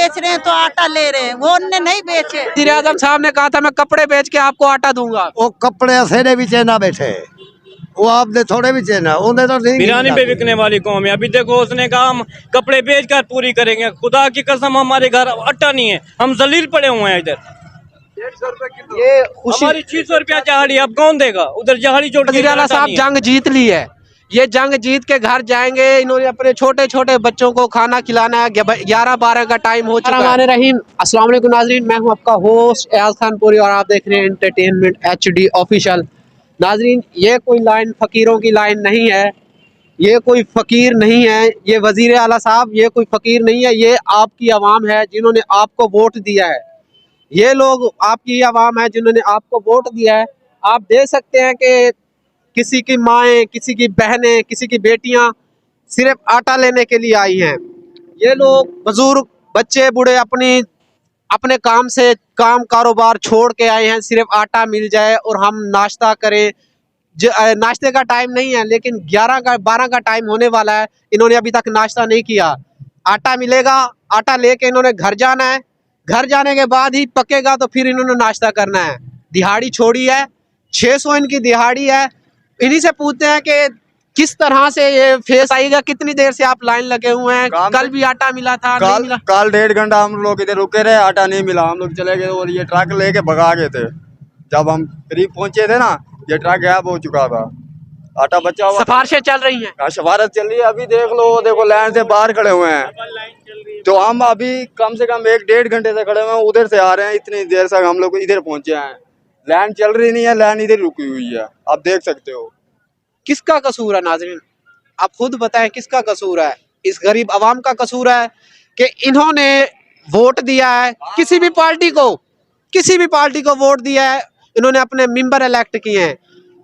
बेच रहे हैं तो आटा ले रहे हैं, वो उनने नहीं बेचे। वज़ीर आज़म साहब ने कहा था मैं कपड़े बेच के आपको आटा दूंगा। वो कपड़े असेरे भी ना बैठे, वो आपने थोड़े भी चेना, उन्हें तो नहीं। बिरयानी पे बिकने वाली कौम है। अभी देखो उसने कहा हम कपड़े बेच कर पूरी करेंगे। खुदा की कसम हमारे घर आटा नहीं है, हम जलील पड़े हुए हैं इधर। ये खुशी हमारी 600 रुपया जहाड़ी अब कौन देगा? उधर जहाड़ी जोड़ के वज़ीर आला साहब जंग जीत ली है, ये जंग जीत के घर जाएंगे। इन्होंने अपने छोटे छोटे बच्चों को खाना खिलाना है। 11-12 का टाइम हो चुका है। रहीम, अस्सलाम वालेकुम नाजरीन, मैं हूं आपका होस्ट एयाज खान पुरी और आप देख रहे हैं एंटरटेनमेंट HD ऑफिशियल। नाजरीन, ये कोई लाइन फकीरों की लाइन नहीं है, ये कोई फकीर नहीं है, ये वज़ीर आला साहब ये कोई फकीर नहीं है, ये आपकी आवाम है जिन्होंने आपको वोट दिया है। ये लोग आपकी आवाम है जिन्होंने आपको वोट दिया है। आप देख सकते हैं कि किसी की माएँ, किसी की बहनें, किसी की बेटियां सिर्फ आटा लेने के लिए आई हैं। ये लोग बुजुर्ग, बच्चे, बूढ़े अपने काम कारोबार छोड़ के आए हैं, सिर्फ आटा मिल जाए और हम नाश्ता करें। नाश्ते का टाइम नहीं है, लेकिन 12 का टाइम होने वाला है, इन्होंने अभी तक नाश्ता नहीं किया। आटा मिलेगा, आटा लेके इन्होंने घर जाना है, घर जाने के बाद ही पकेगा तो फिर इन्होंने नाश्ता करना है। दिहाड़ी छोड़ी है, 600 इनकी दिहाड़ी है। इन्हीं से पूछते हैं कि किस तरह से ये फेस आएगा। कितनी देर से आप लाइन लगे हुए हैं? कल भी आटा मिला था, नहीं मिला? कल 1.5 घंटा हम लोग इधर रुके रहे, आटा नहीं मिला, हम लोग चले गए और ये ट्रक लेके भगा गए थे। जब हम करीब पहुंचे थे ना, ये ट्रक गायब हो चुका था, आटा बचा हुआ। सिफारिशें चल रही हैं, सिफारिश चल रही है। अभी देख लो, देखो लाइन से बाहर खड़े हुए हैं, तो हम अभी कम से कम 1-1.5 घंटे से खड़े हुए हैं, उधर से आ रहे हैं। इतनी देर से हम लोग इधर पहुंचे हैं, लाइन चल रही नहीं है, लाइन इधर रुकी हुई है, आप देख सकते हो। किसका कसूर है नाज़रीन? आप खुद बताएं किसका कसूर है? इस गरीब आवाम का कसूर है कि इन्होंने वोट दिया है किसी भी पार्टी को वोट दिया है, इन्होंने अपने मेंबर इलेक्ट किए हैं।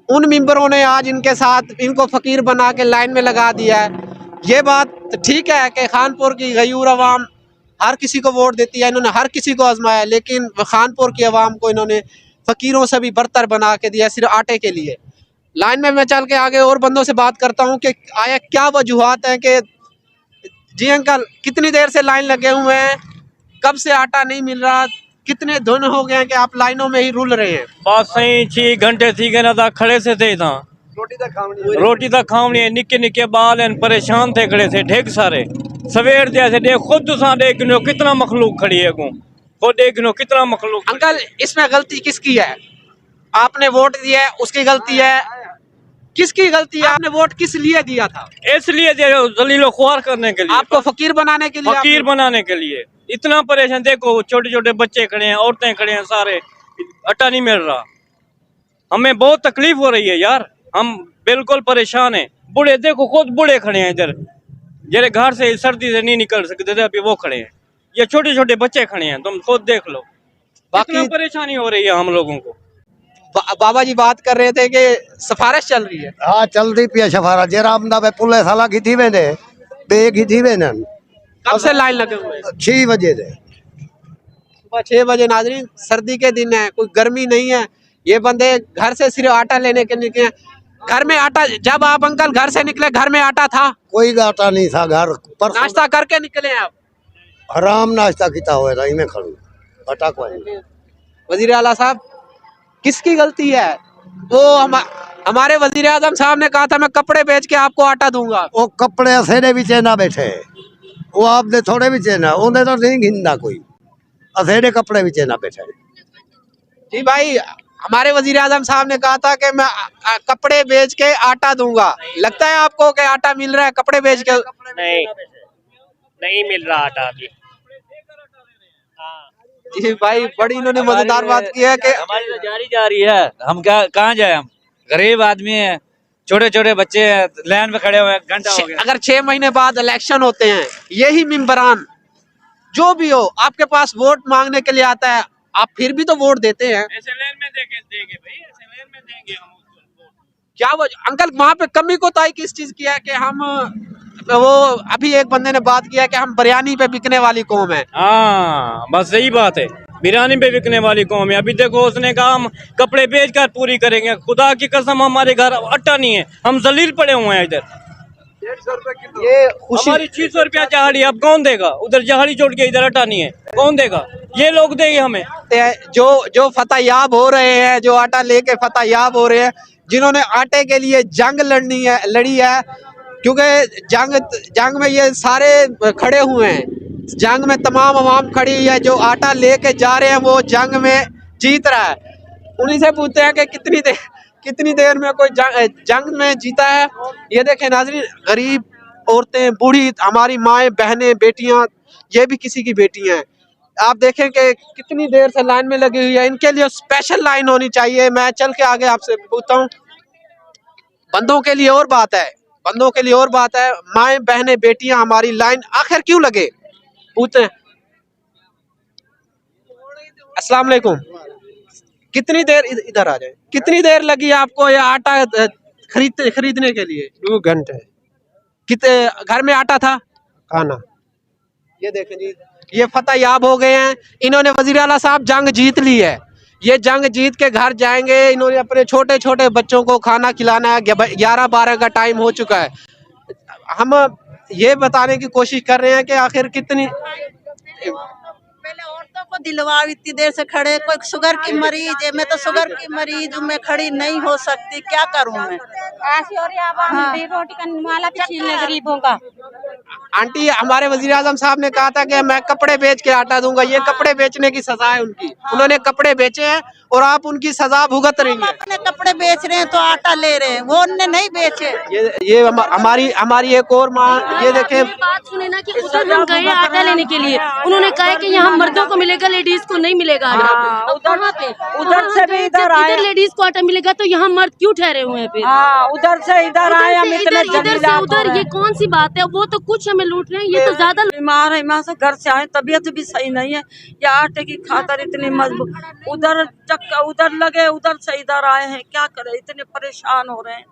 उन मेंबरों ने आज इनके साथ इनको फकीर बना के लाइन में लगा दिया है। ये बात ठीक है कि खानपुर की गयूर आवाम हर किसी को वोट देती है, इन्होंने हर किसी को आजमाया, लेकिन खानपुर की आवाम को इन्होंने फकीरों से भी बरतर बना के दिया सिर्फ आटे के लिए। लाइन में मैं चल के आगे और बंदों से बात करता हूं कि आया क्या वजूहात हैं कि जी अंकल कितनी देर से लाइन लगे हुए हैं, कब से आटा नहीं मिल रहा, कितने दिन हो गए हैं कि आप लाइनों में ही रुल रहे हैं? बात सही 6 घंटे थी गए ना था, खड़े से थे था, रोटी तक खावनी है। निक्के निक्के बाल हैं, परेशान थे, खड़े थे ढेर सारे सवेर जैसे। देख खुद तुसा देख लो कितना मखलूक खड़ी है, खुद देख लो कितना मखलूक। अंकल, इसमें गलती किसकी है? आपने वोट दिया है, उसकी गलती है? किसकी गलती है? आपने वोट किस लिए दिया था? इसलिए जलीलो ख्वार करने के लिए, आपको फकीर बनाने के लिए? फकीर बनाने के लिए इतना परेशान। देखो छोटे छोटे बच्चे खड़े हैं, औरतें खड़े हैं, सारे आटा नहीं मिल रहा। हमें बहुत तकलीफ हो रही है यार, हम बिल्कुल परेशान हैं। बूढ़े देखो खुद बूढ़े खड़े हैं इधर, जरे घर से सर्दी से नहीं निकल सकते थे, अभी वो खड़े हैं। ये छोटे छोटे बच्चे खड़े हैं, तुम खुद देख लो। बाकी परेशानी हो रही है हम लोगों को। बाबा जी बात कर रहे थे कि सिफारिश चल रही है। हाँ, चल रही पिया सफारा जेरामदा में पुलिस साला की थी मैंने बेग ही थी मैंने। कब से लाइन लगे हुए हैं? 6 बजे से, सुबह 6 बजे। नाजरीन, सर्दी के दिन है, कोई गर्मी नहीं है। ये बंदे घर से सिर्फ आटा लेने के निकले। घर में आटा, जब आप अंकल घर से निकले घर में आटा था? कोई आटा नहीं था घर पर। नाश्ता करके निकले आप? आराम नाश्ता किया हुआ था, मैं खड़ू आटा कोई। वजीर आला साहब, किसकी गलती है? वो हमारे वजीर आजम साहब ने कहा था मैं कपड़े बेच के आपको आटा दूंगा। वो कपड़े असेरे भी ना बैठे, वो आपने थोड़े भी चेना, उन्हें तो नहीं गिनना कोई, असेरे कपड़े भी ना बैठे। जी भाई, हमारे वजीर आजम साहब ने कहा था कि मैं कपड़े बेच के आटा दूंगा। लगता है आपको कि आटा मिल रहा है कपड़े बेच के? नहीं मिल रहा आटा अभी। जी भाई, बड़ी इन्होंने मजेदार बात की है कि हमारी तो जारी जा रही है, हम क्या कहाँ जाए, हम गरीब आदमी हैं, छोटे छोटे बच्चे हैं, लाइन में खड़े हुए घंटा हो गया। अगर 6 महीने बाद इलेक्शन होते हैं, यही मेंबरान जो भी हो आपके पास वोट मांगने के लिए आता है, आप फिर भी तो वोट देते हैं। ऐसे लाइन में देंगे भाई, ऐसे लाइन में देंगे हम उसको। क्या वजह अंकल, वहाँ पे कमी कोताही किस चीज की है कि हम वो अभी एक बंदे ने बात किया कि हम बिरयानी पे बिकने वाली कौम है। हाँ बस यही बात है, बिरयानी पे बिकने वाली कौम है। अभी देखो उसने कहा हम कपड़े बेच कर पूरी करेंगे। खुदा की कसम हमारे घर आटा नहीं है, हम जलील पड़े हुए हैं इधर। ये खुशी हमारी 600 रुपया जहाड़ी अब कौन देगा? उधर जहाड़ी जोड़ के इधर आटा नहीं है, कौन देगा? ये लोग देंगे हमें। जो फतेहयाब हो रहे हैं, जो आटा लेके फतेहयाब हो रहे हैं, जिन्होंने आटे के लिए जंग लड़ी है, क्योंकि जंग में ये सारे खड़े हुए हैं, जंग में तमाम अवाम खड़ी है, जो आटा लेके जा रहे हैं वो जंग में जीत रहा है। उन्हीं से पूछते हैं कि कितनी देर में कोई जंग में जीता है। ये देखें नाज़रीन, गरीब औरतें, बूढ़ी, हमारी माएँ, बहनें, बेटियां, ये भी किसी की बेटी हैं। आप देखें कि कितनी देर से लाइन में लगी हुई है। इनके लिए स्पेशल लाइन होनी चाहिए। मैं चल के आगे आपसे पूछता हूँ। बंदों के लिए और बात है, बंदों के लिए और बात है। माएँ, बहनें, बेटियां, हमारी लाइन आखिर क्यों लगे, पूछते हैं। अस्सलाम वालेकुम। कितनी देर, इधर आ जाए, कितनी देर लगी आपको ये आटा खरीदने के लिए? 2 घंटे। कितने घर में आटा था? खाना ये देखें जी, ये फतेहयाब हो गए हैं। इन्होंने वजीर आला साहब जंग जीत ली है। ये जंग जीत के घर जाएंगे। इन्होंने अपने छोटे छोटे बच्चों को खाना खिलाना है। 11-12 का टाइम हो चुका है। हम ये बताने की कोशिश कर रहे हैं कि आखिर कितनी पहले औरतों को दिलवा, इतनी देर से खड़े, कोई शुगर की मरीज है, मैं तो शुगर की मरीज हूँ, मैं खड़ी नहीं हो सकती, क्या करूँ मैं? रोटी का माला भी छीन ले गरीबों का। आंटी, हमारे वजीर आजम साहब ने कहा था कि मैं कपड़े बेच के आटा दूंगा। ये कपड़े बेचने की सजा है उनकी। उन्होंने कपड़े बेचे हैं और आप उनकी सजा भुगत रही हैं। अपने कपड़े बेच रहे हैं तो आटा ले रहे हैं, वो उनने नहीं बेचे। ये हमारी एक और माँ, ये देखें, बात सुने ना कि उधर हम गए आटा लेने के लिए, उन्होंने कहा कि यहाँ मर्दों को मिलेगा, लेडीज को नहीं मिलेगा। उधर से भी इधर आए, लेडीज को आटा मिलेगा तो यहाँ मर्द क्यों ठहरे हुए हैं? फिर उधर से इधर आए, हम इतने इधर से उधर, ये कौन सी बात है? वो तो कुछ हमें लूट रहे हैं, ये तो ज्यादा बीमार है। मैं से घर से आए, तबीयत भी सही नहीं है, या आटे की खातर इतनी मजबूर, उधर चक्का उधर लगे, उधर से इधर आए हैं, क्या करें, इतने परेशान हो रहे हैं।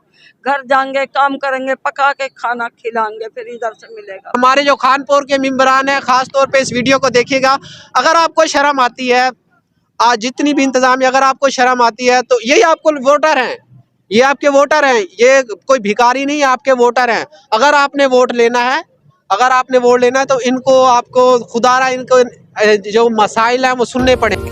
घर जाएंगे, काम करेंगे, पका के खाना खिलाएंगे, फिर इधर से मिलेगा। हमारे जो खानपुर के मेंबरान हैं, खास तौर पे इस वीडियो को देखिएगा। अगर आपको शर्म आती है, आज जितनी भी इंतजामिया, अगर आपको शर्म आती है तो यही आपको वोटर हैं, ये आपके वोटर हैं, ये कोई भिखारी नहीं, आपके वोटर हैं। अगर आपने वोट लेना है, तो इनको, आपको खुदारा, इनको जो मसाइल हैं वो सुनने पड़ेंगे।